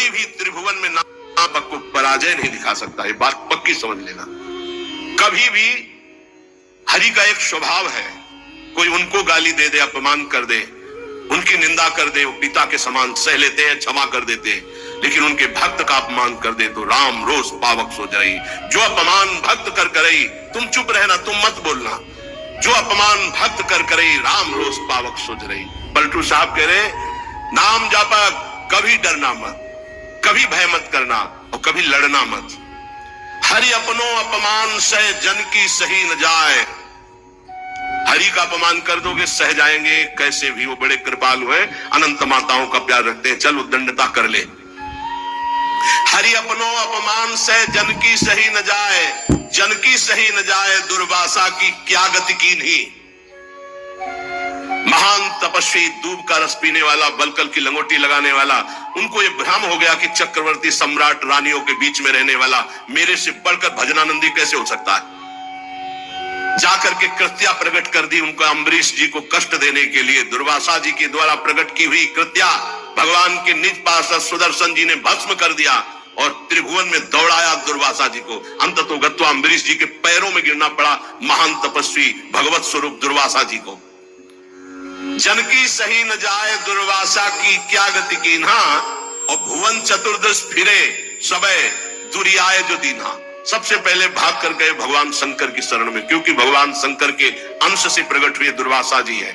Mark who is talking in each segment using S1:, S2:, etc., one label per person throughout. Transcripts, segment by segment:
S1: कोई भी त्रिभुवन में नामक को पराजय नहीं दिखा सकता। ये बात पक्की समझ लेना। कभी भी हरि का एक स्वभाव है, कोई उनको गाली दे दे, अपमान कर दे, उनकी निंदा कर दे, वो पिता के समान सह लेते हैं, क्षमा कर देते हैं। लेकिन उनके भक्त का अपमान कर दे तो राम रोष पावक सो जरई। जो अपमान भक्त कर करई, तुम चुप रहना, तुम मत बोलना। जो अपमान भक्त कर करई, राम रोष पावक सो जरई। पलटू साहब कह रहे, नाम जापा कभी डरना मत, कभी भय मत करना और कभी लड़ना मत। हरि अपनो अपमान सह जन की सही न जाए। हरि का अपमान कर दोगे सह जाएंगे, कैसे भी, वो बड़े कृपालु हैं, अनंत माताओं का प्यार रखते हैं, चल उद्दंडता कर ले। हरि अपनो अपमान सह जन की सही न जाए, जन की सही न जाए, दुर्वासा की क्या गति की नहीं। महान तपस्वी, दूब का रस पीने वाला, बलकल की लंगोटी लगाने वाला, उनको ये भ्रम हो गया कि चक्रवर्ती सम्राट रानियों के बीच में रहने वाला मेरे से बढ़कर भजनानंदी कैसे हो सकता है। जाकर के कृत्या प्रकट कर दी उनको, अम्बरीश जी को कष्ट देने के लिए दुर्वासा जी के द्वारा प्रकट की हुई कृत्या भगवान के निज पार्षद सुदर्शन जी ने भस्म कर दिया और त्रिभुवन में दौड़ाया दुर्वासा जी को। अंततोगत्वा अम्बरीश जी के पैरों में गिरना पड़ा महान तपस्वी भगवत स्वरूप दुर्वासा जी को। जन की सही न जाए, दुर्वासा की क्या गति कीन्हा, और भुवन चतुर्दश फिरे सबे दुरियाए जो दीन्हा। सबसे पहले भाग कर गए भगवान शंकर की शरण में, क्योंकि भगवान शंकर के अंश से प्रकट हुए दुर्वासा जी है।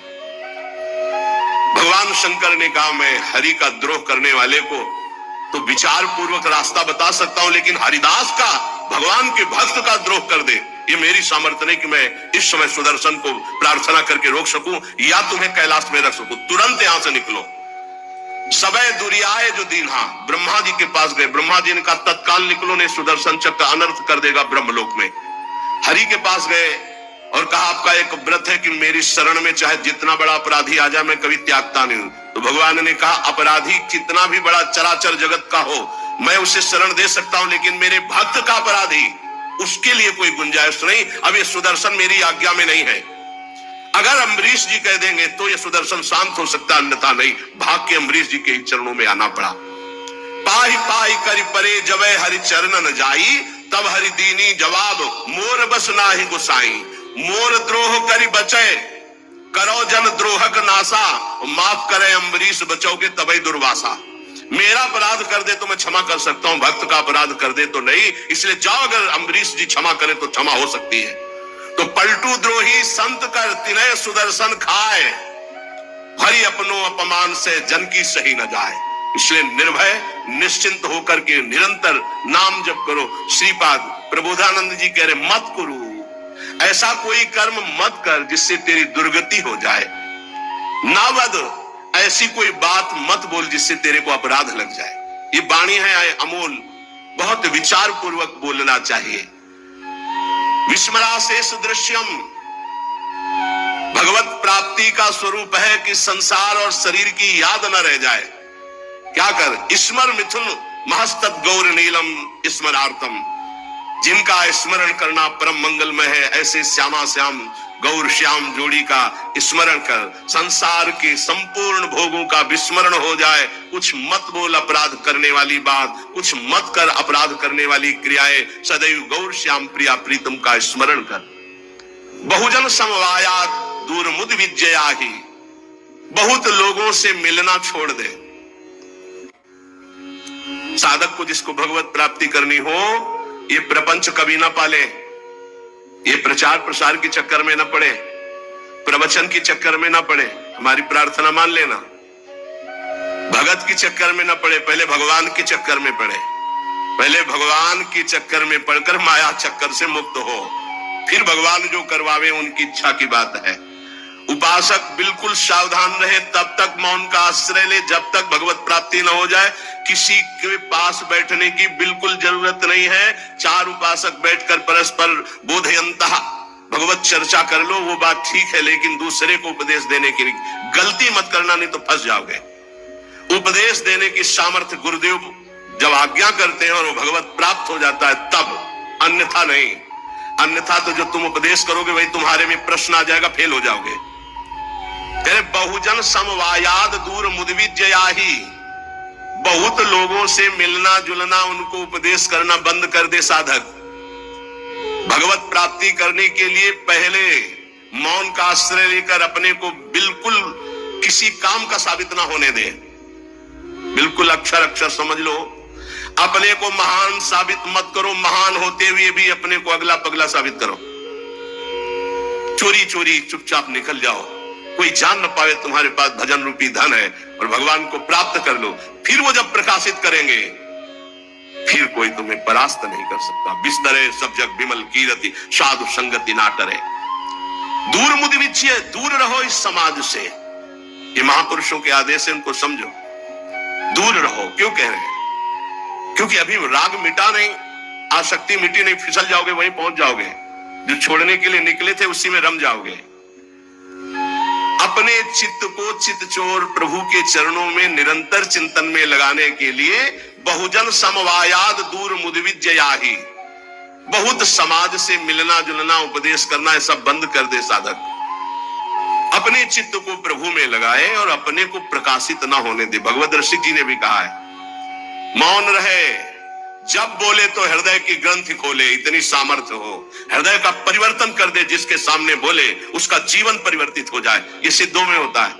S1: भगवान शंकर ने कहा, मैं हरि का द्रोह करने वाले को तो विचार पूर्वक रास्ता बता सकता हूं, लेकिन हरिदास का, भगवान के भक्त का द्रोह कर दे, ये मेरी सामर्थ्य नहीं कि मैं इस समय सुदर्शन को प्रार्थना करके रोक सकूं या तुम्हें कैलाश में रख सकूं। तुरंत यहां से निकलो। सबे दुरियाए जो दीन्हा, ब्रह्मा जी के पास गए। ब्रह्मा जी ने कहा तत्काल निकलो, नहीं सुदर्शन चक्र अनर्थ कर देगा ब्रह्मलोक में। हरि के पास गए और कहा आपका एक व्रत है कि मेरी शरण में चाहे जितना बड़ा अपराधी आ जाए मैं कभी त्यागता नहीं हूं। तो भगवान ने कहा अपराधी कितना भी बड़ा चराचर जगत का हो मैं उसे शरण दे सकता हूं, लेकिन मेरे भक्त का अपराधी, उसके लिए कोई गुंजाइश नहीं। अब ये सुदर्शन मेरी आज्ञा में नहीं है। अगर अम्बरीश जी कह देंगे तो ये सुदर्शन शांत हो सकता, अन्यथा नहीं। भाग के अम्बरीश जी के चरणों में आना पड़ा। पाही पाही करि परे जबे हरि चरण न जाई, तब हरि दीनी जवाब मोर बस नाही गुसाई। मोर द्रोह करि बचे करो जन द्रोहक नासा, माफ करे अम्बरीश बचोगे तबे दुर्वासा। मेरा अपराध कर दे तो मैं क्षमा कर सकता हूं, भक्त का अपराध कर दे तो नहीं। इसलिए जाओ, अगर अम्बरीश जी क्षमा करें तो क्षमा हो सकती है। तो पलटू द्रोही संत कर तिनय सुदर्शन खाए, हरि अपनो अपमान से जन की सही न जाए। इसलिए निर्भय निश्चिंत होकर के निरंतर नाम जप करो। श्रीपाद प्रबोधानंद जी कह रहे मत करो, ऐसा कोई कर्म मत कर जिससे तेरी दुर्गति हो जाए। नावद, ऐसी कोई बात मत बोल जिससे तेरे को अपराध लग जाए। ये वाणी है अमोल, बहुत विचार पूर्वक बोलना चाहिए। विस्मरा शेष दृश्यम, भगवत प्राप्ति का स्वरूप है कि संसार और शरीर की याद न रह जाए। क्या कर, स्मर मिथुन महस्तत गौर नीलम स्मरार्थम। जिनका स्मरण करना परम मंगलमय है, ऐसे श्यामा श्याम गौर श्याम जोड़ी का स्मरण कर। संसार के संपूर्ण भोगों का विस्मरण हो जाए। कुछ मत बोल अपराध करने वाली बात, कुछ मत कर अपराध करने वाली क्रियाएं। सदैव गौर श्याम प्रिया प्रीतम का स्मरण कर। बहुजन समवायात दूर मुद विजया ही, बहुत लोगों से मिलना छोड़ दे। साधक को जिसको भगवत प्राप्ति करनी हो, ये प्रपंच कभी ना पाले, ये प्रचार प्रसार के चक्कर में न पड़े, प्रवचन के चक्कर में न पड़े। हमारी प्रार्थना मान लेना, भगत के चक्कर में न पड़े, पहले भगवान के चक्कर में पड़े। पहले भगवान के चक्कर में पड़कर माया चक्कर से मुक्त हो, फिर भगवान जो करवावे उनकी इच्छा की बात है। उपासक बिल्कुल सावधान रहे, तब तक मौन का आश्रय ले जब तक भगवत प्राप्ति न हो जाए। किसी के पास बैठने की बिल्कुल जरूरत नहीं है। चार उपासक बैठकर परस्पर बोधयंतः भगवत चर्चा कर लो, वो बात ठीक है, लेकिन दूसरे को उपदेश देने की गलती मत करना, नहीं तो फंस जाओगे। उपदेश देने की सामर्थ्य गुरुदेव जब आज्ञा करते हैं और वो भगवत प्राप्त हो जाता है तब, अन्यथा नहीं। अन्यथा तो जो तुम उपदेश करोगे वही तुम्हारे में प्रश्न आ जाएगा, फेल हो जाओगे। बहुजन समवायाद दूर मुदविजया ही, बहुत लोगों से मिलना जुलना, उनको उपदेश करना बंद कर दे साधक। भगवत प्राप्ति करने के लिए पहले मौन का आश्रय लेकर अपने को बिल्कुल किसी काम का साबित ना होने दे। बिल्कुल अक्षर अक्षर समझ लो। अपने को महान साबित मत करो, महान होते हुए भी अपने को अगला पगला साबित करो। चोरी चोरी चुपचाप निकल जाओ, कोई जान न पावे तुम्हारे पास भजन रूपी धन है, और भगवान को प्राप्त कर लो। फिर वो जब प्रकाशित करेंगे, फिर कोई तुम्हें परास्त नहीं कर सकता। बिस्तरे सब जग विमल कीरति, साधु संगति ना टरे। दूर मुद विच्य, दूर रहो इस समाज से। ये महापुरुषों के आदेश है, उनको समझो। दूर रहो। क्यों कह रहे हैं? क्योंकि अभी राग मिटा नहीं, आसक्ति मिटी नहीं, फिसल जाओगे, वहीं पहुंच जाओगे। जो छोड़ने के लिए निकले थे उसी में रम जाओगे। अपने चित्त को चित्तचोर प्रभु के चरणों में निरंतर चिंतन में लगाने के लिए बहुजन समवायाद दूर मुदविज्जयाहि, बहुत समाज से मिलना जुलना उपदेश करना, ये सब बंद कर दे साधक। अपने चित्त को प्रभु में लगाए और अपने को प्रकाशित ना होने दे। भगवत ऋषि जी ने भी कहा है, मौन रहे, जब बोले तो हृदय की ग्रंथि खोले, इतनी सामर्थ्य हो। हृदय का परिवर्तन कर दे, जिसके सामने बोले उसका जीवन परिवर्तित हो जाए। ये सिद्धों में होता है,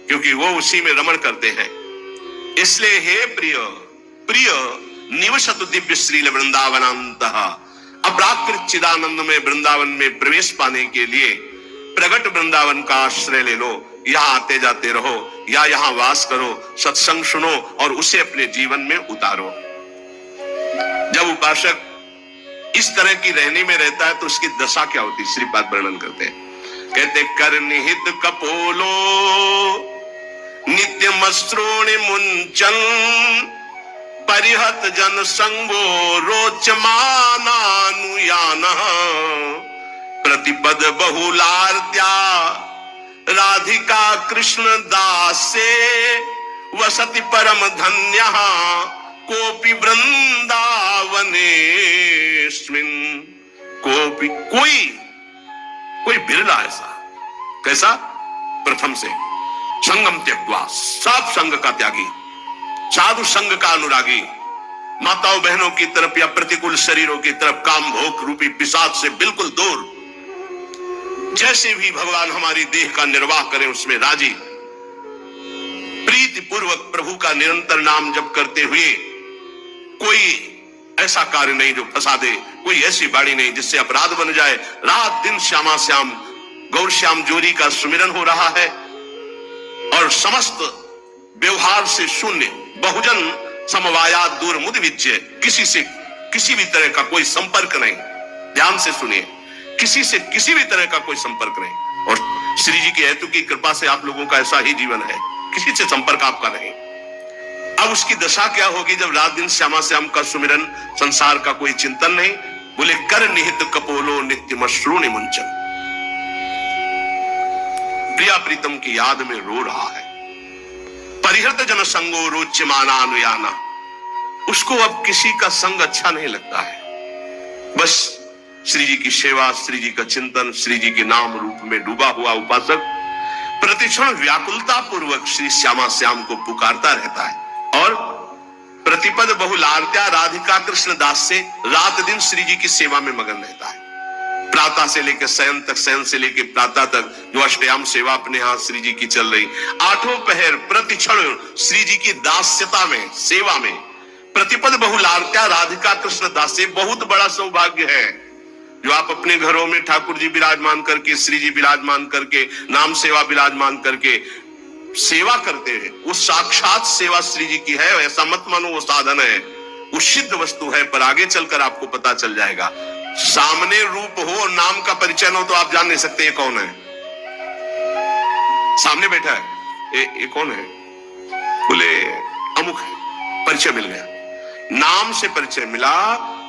S1: क्योंकि वो उसी में रमण करते हैं। इसलिए हे प्रिय प्रिय निवसतु दिव्य श्रील वृंदावनांतः, अपराकृत चिदानंद में वृंदावन में प्रवेश पाने के लिए प्रगट वृंदावन का आश्रय ले लो। यहाँ आते जाते रहो या यहाँ वास करो, सत्संग सुनो और उसे अपने जीवन में उतारो। जब उपासक इस तरह की रहने में रहता है तो उसकी दशा क्या होती है, श्रीपाद वर्णन करते हैं। कहते कर निहित कपोलो नित्य मस्त्रोणि मुंचन, परिहत जन संगो रोचमानानुयान, प्रतिपद बहुलार्त्या राधिका कृष्ण दासे, वसति परम धन्य कोपि वृंदावनेस्मिन्। कोपि कोई बिरला ऐसा। कैसा? प्रथम से संगम त्यक्त्वा, सब संग का त्यागी, साधु संग का अनुरागी, माताओं बहनों की तरफ या प्रतिकूल शरीरों की तरफ काम भोग रूपी पिशाच से बिल्कुल दूर। जैसे भी भगवान हमारी देह का निर्वाह करें उसमें राजी, प्रीति पूर्वक प्रभु का निरंतर नाम जप करते हुए कोई ऐसा कार्य नहीं जो फंसा दे, कोई ऐसी बाणी नहीं जिससे अपराध बन जाए। रात दिन श्यामा श्याम गौर श्याम जोरी का सुमिरन हो रहा है और समस्त व्यवहार से शून्य, बहुजन समवाया दूर मुद विच्य, किसी से किसी भी तरह का कोई संपर्क नहीं। ध्यान से सुनिए, किसी से किसी भी तरह का कोई संपर्क नहीं। और श्री जी की हेतु की कृपा से आप लोगों का ऐसा ही जीवन है, किसी से संपर्क आपका नहीं। अब उसकी दशा क्या होगी जब रात दिन श्यामा श्याम का सुमिरन, संसार का कोई चिंतन नहीं। बोले कर निहित कपोलो नित्य मश्रूनि मुंचन, प्रिया प्रीतम की याद में रो रहा है। परिहृत जन संगो रोच्यमाना अनुयाना, उसको अब किसी का संग अच्छा नहीं लगता है। बस श्री जी की सेवा, श्री जी का चिंतन, श्री जी के नाम रूप में डूबा हुआ उपासक प्रतिक्षण व्याकुलता पूर्वक श्री श्यामा श्याम को पुकारता रहता है और प्रतिपद बहुलार्त्या राधिका कृष्ण दास से रात दिन श्री जी की सेवा में मगन रहता है। प्रातः से लेकर शयन तक, शयन से लेकर प्रातः तक जो अष्टयाम सेवा अपने हाथ श्री जी की चल रही, आठों पहर प्रतिक्षण श्री जी की दास्यता में, सेवा में। प्रतिपद बहुलार्त्या राधिका कृष्ण दास से बहुत बड़ा सौभाग्य है जो आप अपने घरों में ठाकुर जी विराजमान करके, श्री जी विराजमान करके, नाम सेवा विराजमान करके सेवा करते हैं। वो साक्षात सेवा श्री जी की है, ऐसा मत मानो वो साधन है, वो सिद्ध वस्तु है। पर आगे चलकर आपको पता चल जाएगा। सामने रूप हो और नाम का परिचय न हो तो आप जान नहीं सकते ये कौन है। सामने बैठा है, ये कौन है? बोले अमुक है, परिचय मिल गया। नाम से परिचय मिला,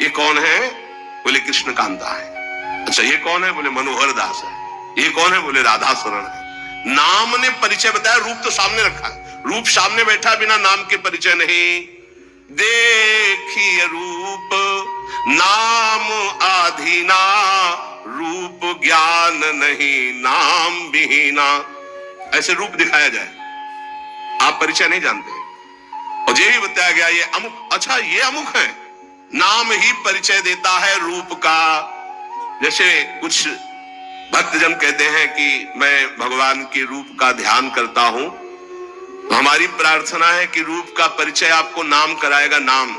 S1: ये कौन है? बोले कृष्ण कांता है। अच्छा ये कौन है? बोले मनोहर दास है। ये कौन है? बोले राधा शरण है। नाम ने परिचय बताया, रूप तो सामने रखा है। रूप सामने बैठा, बिना नाम के परिचय नहीं। देखिए रूप नाम आधीना, रूप ज्ञान नहीं नाम विहीना। ऐसे रूप दिखाया जाए, आप परिचय नहीं जानते। और ये भी बताया गया ये अमुक, अच्छा ये अमुक है। नाम ही परिचय देता है रूप का। जैसे कुछ भक्तजन कहते हैं कि मैं भगवान के रूप का ध्यान करता हूं, तो हमारी प्रार्थना है कि रूप का परिचय आपको नाम कराएगा। नाम,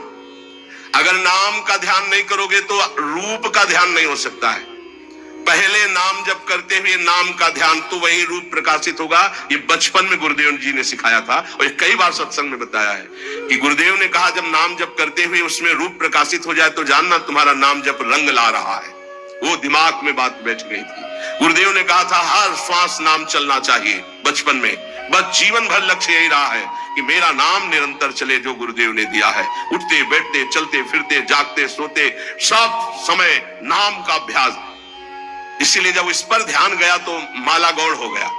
S1: अगर नाम का ध्यान नहीं करोगे तो रूप का ध्यान नहीं हो सकता है। पहले नाम जप करते हुए नाम का ध्यान, तो वही रूप प्रकाशित होगा। ये बचपन में गुरुदेव जी ने सिखाया था और ये कई बार सत्संग में बताया है कि गुरुदेव ने कहा जब नाम जप करते हुए उसमें रूप प्रकाशित हो जाए तो जानना तुम्हारा नाम जप रंग ला रहा है। वो दिमाग में बात बैठ गई थी। गुरुदेव ने कहा था हर श्वास नाम चलना चाहिए बचपन में, बस जीवन भर लक्ष्य यही रहा है कि मेरा नाम निरंतर चले जो गुरुदेव ने दिया है। उठते बैठते चलते फिरते जागते सोते सब समय नाम का अभ्यास। इसीलिए जब इस पर ध्यान गया तो माला गौड़ हो गया।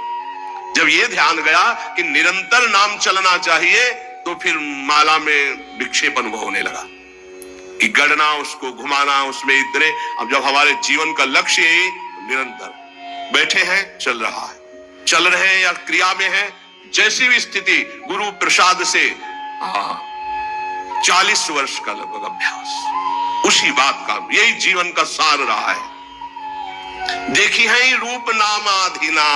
S1: जब ये ध्यान गया कि निरंतर नाम चलना चाहिए तो फिर माला में विक्षेप अनुभव होने लगा कि गढ़ना, उसको घुमाना, उसमें इतने। अब जब हमारे जीवन का लक्ष्य ही निरंतर बैठे हैं, चल रहा है, चल रहे हैं या क्रिया में है, जैसी भी स्थिति, गुरु प्रसाद से 40 वर्ष का लगभग अभ्यास, उसी बात का, यही जीवन का सार रहा है। देखी है रूप नामाधीना,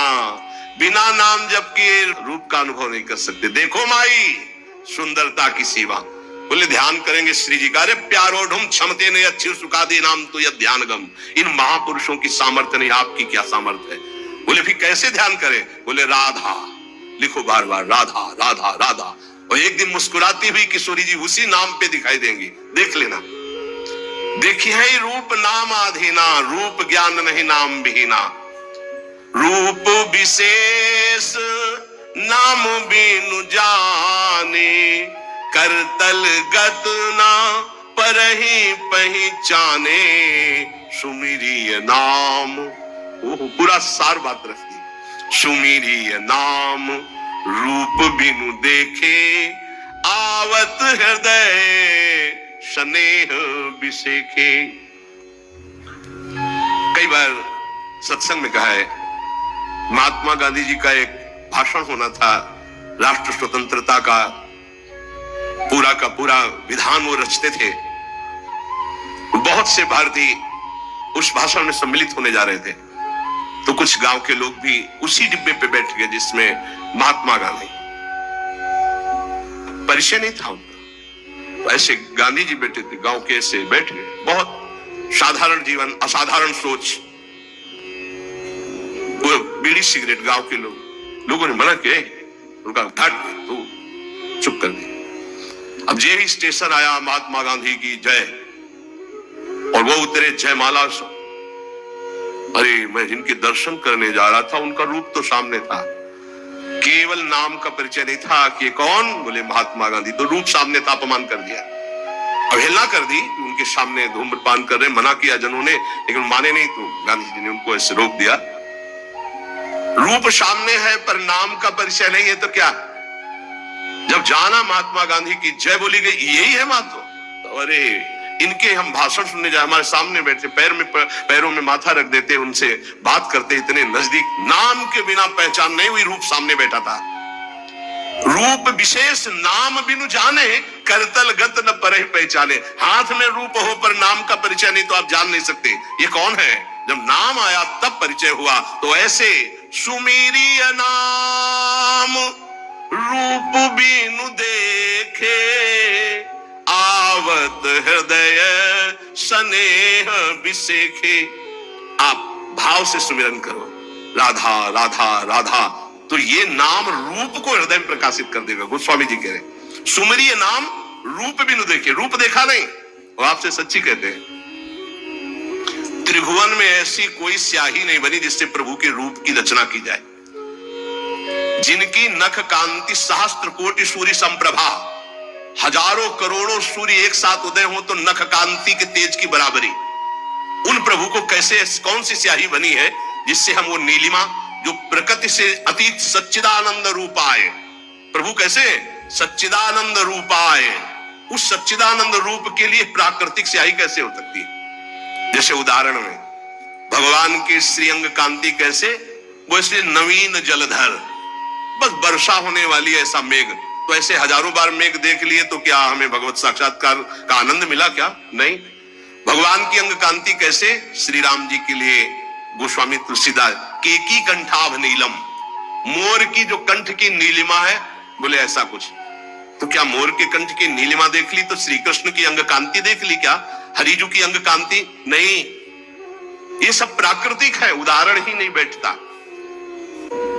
S1: बिना नाम जप के रूप का अनुभव नहीं कर सकते। देखो माई सुंदरता की सीमा, बोले ध्यान करेंगे श्री जी का। अरे प्यारो ढूम क्षमते ने अच्छी सुखादी नाम तो यह ध्यान गम। इन महापुरुषों की सामर्थ्य नहीं, आपकी क्या सामर्थ्य है। बोले फिर कैसे ध्यान करें? बोले राधा लिखो बार बार, राधा राधा राधा। और एक दिन मुस्कुराती हुई किशोरी जी उसी नाम पे दिखाई देंगी, देख लेना। देखी है रूप नाम आधीना, रूप ज्ञान नहीं नाम विहीना। रूप विशेष नाम बिनु जाने, करतल गत ना परहि पहचाने। सुमिरिय नाम, ओह पूरा सार बात रखती। सुमिरिय नाम रूप बिनु देखे, आवत हृदय स्नेह बिसेखे। कई बार सत्संग में कहा है, महात्मा गांधी जी का एक भाषण होना था, राष्ट्र स्वतंत्रता का पूरा विधान वो रचते थे। बहुत से भारतीय उस भाषण में सम्मिलित होने जा रहे थे, तो कुछ गांव के लोग भी उसी डिब्बे पे बैठ गए जिसमें महात्मा गांधी। परिचय नहीं था उनका, ऐसे गांधी जी बैठे थे, गांव के ऐसे बैठ गए। बहुत साधारण जीवन, असाधारण सोच, वो बीड़ी सिगरेट। गांव के लोगों ने मना किया, उनका घाट तो चुप कर दिया। अब ये स्टेशन आया महात्मा गांधी की जय, और वो उतरे जयमाला। अरे मैं जिनके दर्शन करने जा रहा था उनका रूप तो सामने था, केवल नाम का परिचय नहीं था कि कौन। बोले महात्मा गांधी, तो रूप सामने था, अपमान कर दिया, अवहेलना कर दी। उनके सामने धूम्रपान कर रहे, मना किया जनों ने, लेकिन माने नहीं, तो गांधी जी ने उनको ऐसे रोक दिया। रूप सामने है पर नाम का परिचय नहीं है तो क्या? जब जाना महात्मा गांधी की जय बोली गई, यही है महत्व। तो अरे इनके हम भाषण सुनने जाए, हमारे सामने बैठे, पैरों में माथा रख देते, उनसे बात करते, इतने नजदीक, नाम के बिना पहचान नहीं हुई, रूप सामने बैठा था। रूप विशेष नाम बिनु जाने, करतल गत न परहि पहचाने। हाथ में रूप हो पर नाम का परिचय नहीं तो आप जान नहीं सकते ये कौन है। जब नाम आया तब परिचय हुआ। तो ऐसे सुमेरिय नाम रूप बिनु देखे, आवत हृदय स्नेह बिसेखे। आप भाव से सुमिरन करो, राधा राधा राधा, तो ये नाम रूप को हृदय में प्रकाशित कर देगा। गोस्वामी जी कह रहे सुमरिय नाम रूप बिनु देखे, रूप देखा नहीं। और आपसे सच्ची कहते हैं, त्रिभुवन में ऐसी कोई स्याही नहीं बनी जिससे प्रभु के रूप की रचना की जाए। जिनकी नख कांति सहस्त्र कोटि सूर्य संप्रभा, हजारों करोड़ों सूर्य एक साथ उदय हो तो नख कांति के तेज की बराबरी। उन प्रभु को कैसे, कौन सी स्याही बनी है जिससे हम वो नीलिमा जो प्रकृति से अतीत सच्चिदानंद रूप आए। प्रभु कैसे सच्चिदानंद रूप आए, उस सच्चिदानंद रूप के लिए प्राकृतिक स्याही कैसे हो सकती है? जैसे उदाहरण में भगवान की श्रीअंग कांति कैसे, वो इसलिए नवीन जलधर, बस वर्षा होने वाली ऐसा मेघ, तो ऐसे हजारों बार मेघ देख लिए तो क्या हमें भगवत साक्षात्कार का आनंद मिला क्या? नहीं। भगवान की अंग कांति कैसे? श्री राम जी के लिए गोस्वामी तुलसीदास केकी कंठाभ नीलम, मोर की जो कंठ की नीलिमा है, बोले ऐसा कुछ। तो क्या मोर के कंठ की नीलिमा देख ली तो श्री कृष्ण की अंग कांति देख ली क्या? हरिजू की अंग कांति नहीं। ये सब प्राकृतिक है, उदाहरण ही नहीं बैठता।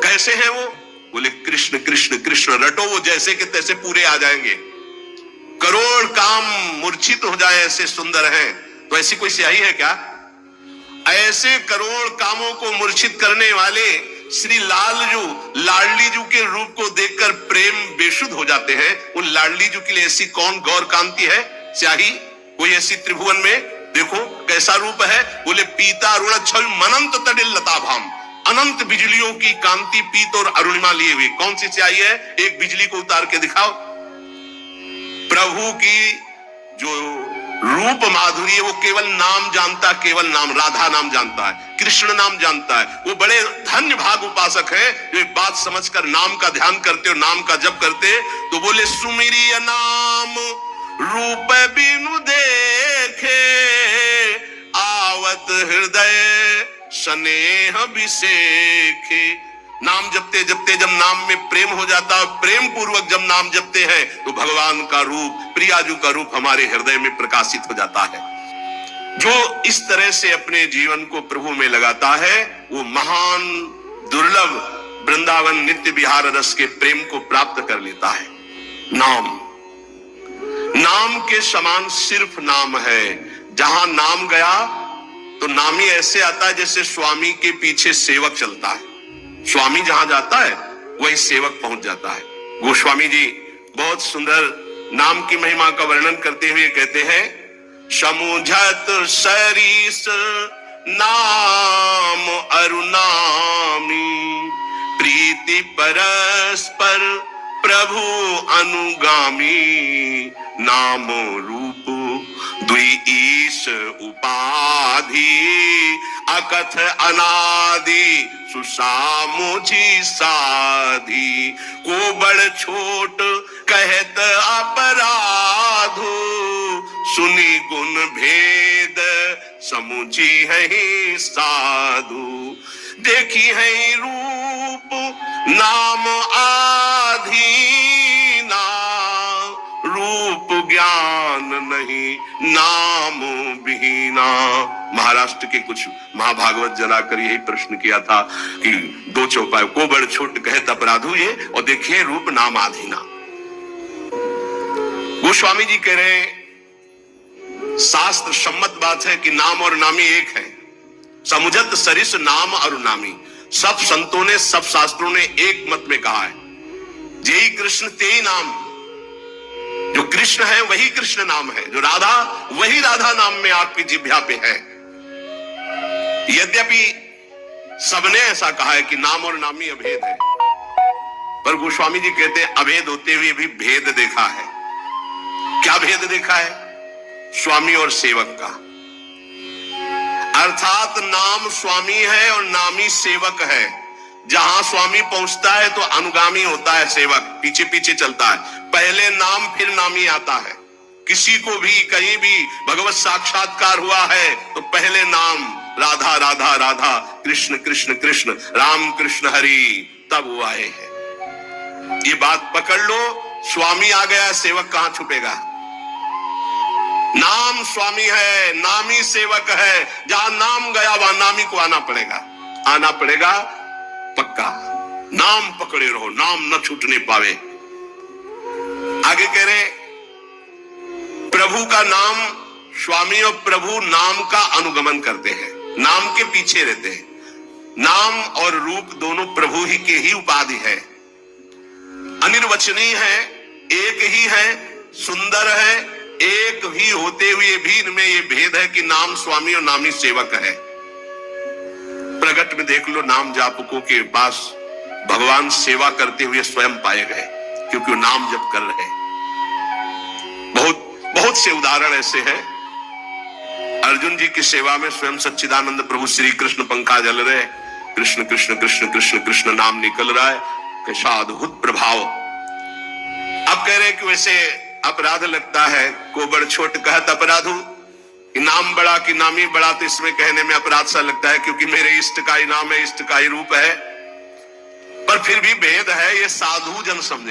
S1: कैसे है वो? बोले कृष्ण कृष्ण कृष्ण रटो, वो जैसे के तैसे पूरे आ जाएंगे। करोड़ काम मूर्छित हो जाए ऐसे सुंदर हैं। तो ऐसी कोई स्याही है क्या? ऐसे करोड़ कामों को मूर्छित करने वाले श्री लालजू लाडली जू के रूप को देखकर प्रेम बेशुद्ध हो जाते हैं। उन लाडली जू के लिए ऐसी कौन गौर कांति है स्याही कोई ऐसी त्रिभुवन में? देखो कैसा रूप है। बोले पीता अरुण छल मनंत तडिल लताभाम, अनंत बिजलियों की कांति पीत और अरुणिमा लिए हुए। कौन सी स्याही है? एक बिजली को उतार के दिखाओ। प्रभु की जो रूप माधुरी है वो केवल नाम जानता, केवल नाम, राधा नाम जानता है, कृष्ण नाम जानता है। वो बड़े धन्य भाग उपासक है जो एक बात समझकर नाम का ध्यान करते और नाम का जप करते। तो बोले सुमिरिय नाम रूप बिनु देखे, आवत हृदय स्नेह विसेखे। नाम जपते जपते जब नाम में प्रेम हो जाता है, प्रेम पूर्वक जब नाम जपते हैं तो भगवान का रूप, प्रियाजू का रूप हमारे हृदय में प्रकाशित हो जाता है। जो इस तरह से अपने जीवन को प्रभु में लगाता है वो महान दुर्लभ वृंदावन नित्य विहार रस के प्रेम को प्राप्त कर लेता है। नाम के समान सिर्फ नाम है। जहां नाम गया तो नाम ही ऐसे आता है जैसे स्वामी के पीछे सेवक चलता है। स्वामी जहां जाता है वही सेवक पहुंच जाता है। गोस्वामी जी बहुत सुंदर नाम की महिमा का वर्णन करते हुए कहते हैं, समुझत सरीस नाम अरुनामी, प्रीति परस्पर प्रभु अनुगामी, नाम रूप द्विईश उपाधि, अकथ अनादि सुसामुझी साधी, को बड़ छोट कहत अपराधु, सुनी गुण भेद समुझी है साधु, देखी है रूप नाम आधीना, रूप ज्ञान नहीं नाम बिहीना। महाराष्ट्र के कुछ महाभागवत जलाकर यही प्रश्न किया था कि दो चौपाई, को बड़ छोट कहत अपराधु ये, और देखिए रूप नाम आधीना। गोस्वामी जी कह रहे शास्त्र सम्मत बात है कि नाम और नामी एक है। समुझत सरिस नाम और नामी, सब संतों ने, सब शास्त्रों ने एक मत में कहा है, जेई कृष्ण तेई नाम। जो कृष्ण है वही कृष्ण नाम है, जो राधा वही राधा नाम में आपकी जिह्वा पे है। यद्यपि सबने ऐसा कहा है कि नाम और नामी अभेद है, पर गोस्वामी जी कहते हैं अभेद होते हुए भी भेद देखा है। क्या भेद देखा है? स्वामी और सेवक का। अर्थात नाम स्वामी है और नामी सेवक है। जहां स्वामी पहुंचता है तो अनुगामी होता है सेवक, पीछे पीछे चलता है। पहले नाम फिर नामी आता है। किसी को भी कहीं भी भगवत साक्षात्कार हुआ है तो पहले नाम राधा राधा राधा, कृष्ण कृष्ण कृष्ण, राम कृष्ण हरि, तब वो आए हैं। ये बात पकड़ लो, स्वामी आ गया, सेवक कहां छुपेगा? नाम स्वामी है, नामी सेवक है। जहां नाम गया वहां नामी को आना पड़ेगा पक्का। नाम पकड़े रहो, नाम न छूटने पावे। आगे कह रहे प्रभु का नाम, स्वामी और प्रभु नाम का अनुगमन करते हैं, नाम के पीछे रहते हैं। नाम और रूप दोनों प्रभु ही के ही उपाधि है, अनिर्वचनीय है, एक ही है, सुंदर है। एक ही होते हुए भी इनमें ये भेद है कि नाम स्वामी और नामी सेवक है। प्रगट में देख लो, नाम जापकों के पास भगवान सेवा करते हुए स्वयं पाए गए, क्योंकि वो नाम जप कर रहे हैं। बहुत से उदाहरण ऐसे हैं। अर्जुन जी की सेवा में स्वयं सच्चिदानंद प्रभु श्री कृष्ण पंखा जल रहे, कृष्ण कृष्ण कृष्ण कृष्ण कृष्ण नाम निकल रहा है। कैसा अद्भुत प्रभाव। आप कह रहे हैं कि वैसे अपराध लगता है, को बड़ छोट कहत अपराधु, इनाम बड़ा कि नामी बड़ा, तो इसमें कहने में अपराध सा लगता है क्योंकि मेरे इष्ट का इनाम है, इष्ट का ही रूप है। पर फिर भी भेद है, ये साधु जन समझे।